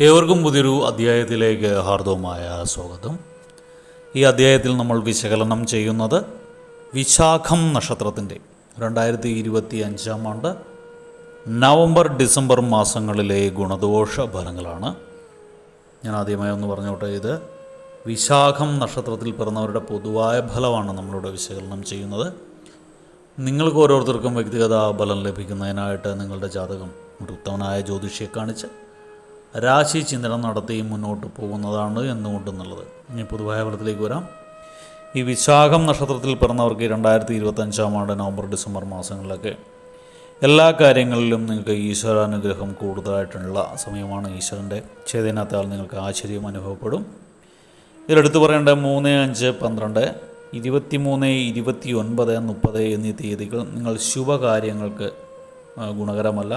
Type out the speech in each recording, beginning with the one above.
ഏവർക്കും പുതിയൊരു അധ്യായത്തിലേക്ക് ഹാർദവമായ സ്വാഗതം. ഈ അധ്യായത്തിൽ നമ്മൾ വിശകലനം ചെയ്യുന്നത് വിശാഖം നക്ഷത്രത്തിൻ്റെ 2025 ആണ്ട് നവംബർ ഡിസംബർ മാസങ്ങളിലെ ഗുണദോഷ ഫലങ്ങളാണ്. ഞാൻ ആദ്യമായി ഒന്ന് പറഞ്ഞോട്ടെ, ഇത് വിശാഖം നക്ഷത്രത്തിൽ പിറന്നവരുടെ പൊതുവായ ഫലമാണ് നമ്മളിവിടെ വിശകലനം ചെയ്യുന്നത്. നിങ്ങൾക്ക് ഓരോരുത്തർക്കും വ്യക്തിഗത ഫലം ലഭിക്കുന്നതിനായിട്ട് നിങ്ങളുടെ ജാതകം ഒരു ഉത്തമനായ ജ്യോതിഷിയെ കാണിച്ച് രാശി ചിന്തനം നടത്തി മുന്നോട്ട് പോകുന്നതാണ് എന്നുകൊണ്ടെന്നുള്ളത്. ഇനി പൊതുവായ ഫലത്തിലേക്ക് വരാം. ഈ വിശാഖം നക്ഷത്രത്തിൽ പിറന്നവർക്ക് 2025 ആണ്ട് നവംബർ ഡിസംബർ മാസങ്ങളിലൊക്കെ എല്ലാ കാര്യങ്ങളിലും നിങ്ങൾക്ക് ഈശ്വരാനുഗ്രഹം കൂടുതലായിട്ടുള്ള സമയമാണ്. ഈശ്വരൻ്റെ ചൈതന്യത്താൽ നിങ്ങൾക്ക് ആശ്ചര്യം അനുഭവപ്പെടും. ഇതിലെടുത്ത് പറയേണ്ട 3, 5, 12, 23, 29, 30 എന്നീ തീയതികൾ നിങ്ങൾ ശുഭകാര്യങ്ങൾക്ക് ഗുണകരമല്ല.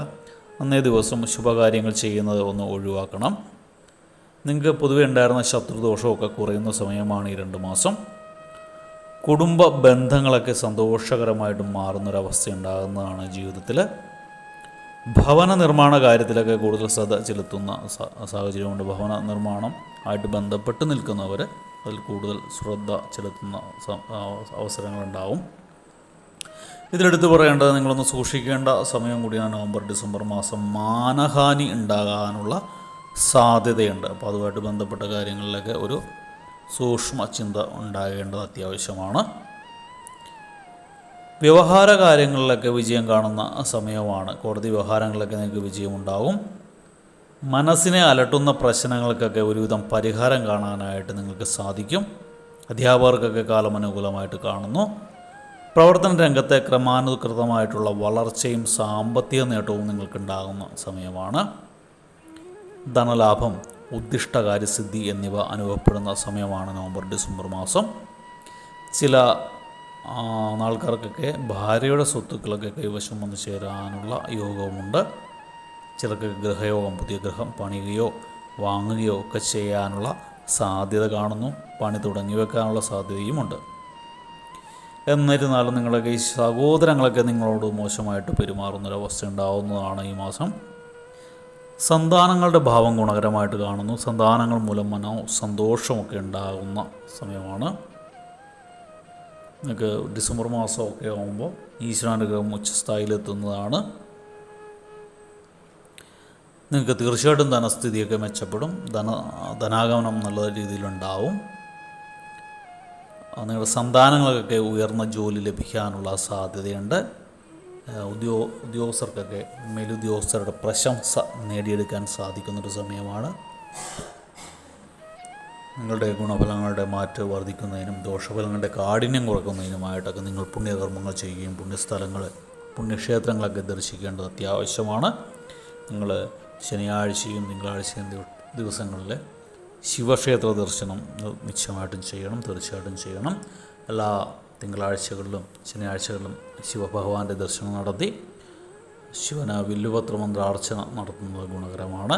അന്നേ ദിവസം ശുഭകാര്യങ്ങൾ ചെയ്യുന്നത് ഒന്ന് ഒഴിവാക്കണം. നിങ്ങൾക്ക് പൊതുവെ ഉണ്ടായിരുന്ന ശത്രുദോഷമൊക്കെ കുറയുന്ന സമയമാണ് ഈ 2 മാസം. കുടുംബ ബന്ധങ്ങളൊക്കെ സന്തോഷകരമായിട്ട് മാറുന്നൊരവസ്ഥ ഉണ്ടാകുന്നതാണ് ജീവിതത്തിൽ. ഭവന നിർമ്മാണ കാര്യത്തിലൊക്കെ കൂടുതൽ ശ്രദ്ധ ചെലുത്തുന്ന സാഹചര്യമുണ്ട്. ഭവന നിർമ്മാണം ആയിട്ട് ബന്ധപ്പെട്ട് നിൽക്കുന്നവർ അതിൽ കൂടുതൽ ശ്രദ്ധ ചെലുത്തുന്ന അവസരങ്ങളുണ്ടാവും. ഇതിലെടുത്ത് പറയേണ്ടത് നിങ്ങളൊന്ന് സൂക്ഷിക്കേണ്ട സമയം കൂടിയാണ് നവംബർ ഡിസംബർ മാസം. മാനഹാനി ഉണ്ടാകാനുള്ള സാധ്യതയുണ്ട്. അപ്പോൾ അതുമായിട്ട് ബന്ധപ്പെട്ട കാര്യങ്ങളിലൊക്കെ ഒരു സൂക്ഷ്മ ചിന്ത ഉണ്ടാകേണ്ടത് അത്യാവശ്യമാണ്. വ്യവഹാര കാര്യങ്ങളിലൊക്കെ വിജയം കാണുന്ന സമയമാണ്. കോടതി വ്യവഹാരങ്ങളിലൊക്കെ നിങ്ങൾക്ക് വിജയമുണ്ടാകും. മനസ്സിനെ അലട്ടുന്ന പ്രശ്നങ്ങൾക്കൊക്കെ ഒരുവിധം പരിഹാരം കാണാനായിട്ട് നിങ്ങൾക്ക് സാധിക്കും. അധ്യാപകർക്കൊക്കെ കാലം അനുകൂലമായിട്ട് കാണുന്നു. പ്രവർത്തന രംഗത്തെ ക്രമാനുകൃതമായിട്ടുള്ള വളർച്ചയും സാമ്പത്തിക നേട്ടവും നിങ്ങൾക്കുണ്ടാകുന്ന സമയമാണ്. ധനലാഭം, ഉദ്ദിഷ്ടകാര്യസിദ്ധി എന്നിവ അനുഭവപ്പെടുന്ന സമയമാണ് നവംബർ ഡിസംബർ മാസം. ചില ആൾക്കാർക്കൊക്കെ ഭാര്യയുടെ സ്വത്തുക്കളൊക്കെ കൈവശം വന്നു ചേരാനുള്ള യോഗവുമുണ്ട്. ചിലർക്ക് ഗൃഹയോഗം, പുതിയ ഗൃഹം പണിയുകയോ വാങ്ങുകയോ ഒക്കെ ചെയ്യാനുള്ള സാധ്യത കാണുന്നു. പണി തുടങ്ങി വെക്കാനുള്ള സാധ്യതയുമുണ്ട്. എന്നിരുന്നാലും നിങ്ങളൊക്കെ ഈ സഹോദരങ്ങളൊക്കെ നിങ്ങളോട് മോശമായിട്ട് പെരുമാറുന്നൊരവസ്ഥ ഉണ്ടാകുന്നതാണ് ഈ മാസം. സന്താനങ്ങളുടെ ഭാവം ഗുണകരമായിട്ട് കാണുന്നു. സന്താനങ്ങൾ മൂലം സന്തോഷമൊക്കെ ഉണ്ടാകുന്ന സമയമാണ്. നിങ്ങൾക്ക് ഡിസംബർ മാസമൊക്കെ ആകുമ്പോൾ ഈശ്വരാനുഗ്രഹം ഉച്ചസ്ഥായിലെത്തുന്നതാണ്. നിങ്ങൾക്ക് തീർച്ചയായിട്ടും ധനസ്ഥിതിയൊക്കെ മെച്ചപ്പെടും. ധനാഗമനം നല്ല രീതിയിലുണ്ടാവും. നിങ്ങളുടെ സന്താനങ്ങൾക്കൊക്കെ ഉയർന്ന ജോലി ലഭിക്കാനുള്ള സാധ്യതയുണ്ട്. ഉദ്യോഗസ്ഥർക്കൊക്കെ മേലുദ്യോഗസ്ഥരുടെ പ്രശംസ നേടിയെടുക്കാൻ സാധിക്കുന്നൊരു സമയമാണ്. നിങ്ങളുടെ ഗുണഫലങ്ങളുടെ മാറ്റ് വർദ്ധിക്കുന്നതിനും ദോഷഫലങ്ങളുടെ കാഠിന്യം കുറയ്ക്കുന്നതിനുമായിട്ടൊക്കെ നിങ്ങൾ പുണ്യകർമ്മങ്ങൾ ചെയ്യുകയും പുണ്യക്ഷേത്രങ്ങളൊക്കെ ദർശിക്കേണ്ടത് അത്യാവശ്യമാണ്. നിങ്ങൾ ശനിയാഴ്ചയും തിങ്കളാഴ്ചയും ദിവസങ്ങളിൽ ശിവക്ഷേത്ര ദർശനം നിശ്ചയമായിട്ടും ചെയ്യണം, തീർച്ചയായിട്ടും ചെയ്യണം. എല്ലാ തിങ്കളാഴ്ചകളിലും ശനിയാഴ്ചകളിലും ശിവഭഗവാന്റെ ദർശനം നടത്തി ശിവന് വില്ലുപത്ര മന്ത്രാർച്ചന നടത്തുന്നത് ഗുണകരമാണ്.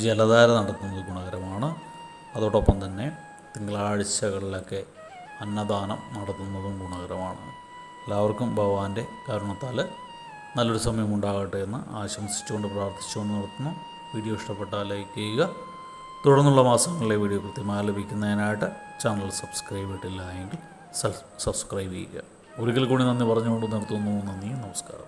ജലധാര നടത്തുന്നത് ഗുണകരമാണ്. അതോടൊപ്പം തന്നെ തിങ്കളാഴ്ചകളിലൊക്കെ അന്നദാനം നടത്തുന്നതും ഗുണകരമാണ്. എല്ലാവർക്കും ഭഗവാന്റെ കാരുണ്യത്താൽ നല്ലൊരു സമയം ഉണ്ടാകട്ടെ എന്ന് ആശംസിച്ചുകൊണ്ട് പ്രാർത്ഥിച്ചുകൊണ്ട് നടത്തുന്നു. വീഡിയോ ഇഷ്ടപ്പെട്ടാൽ ലൈക്ക് ചെയ്യുക. തുടർന്നുള്ള മാസങ്ങളിലെ വീഡിയോ കൃത്യമായി ലഭിക്കുന്നതിനായിട്ട് ചാനൽ സബ്സ്ക്രൈബ് ചെയ്തിട്ടില്ല എങ്കിൽ സബ്സ്ക്രൈബ് ചെയ്യുക. ഒരിക്കൽ കൂടി നന്ദി പറഞ്ഞുകൊണ്ട് നിർത്തുന്നു. നന്ദി, നമസ്കാരം.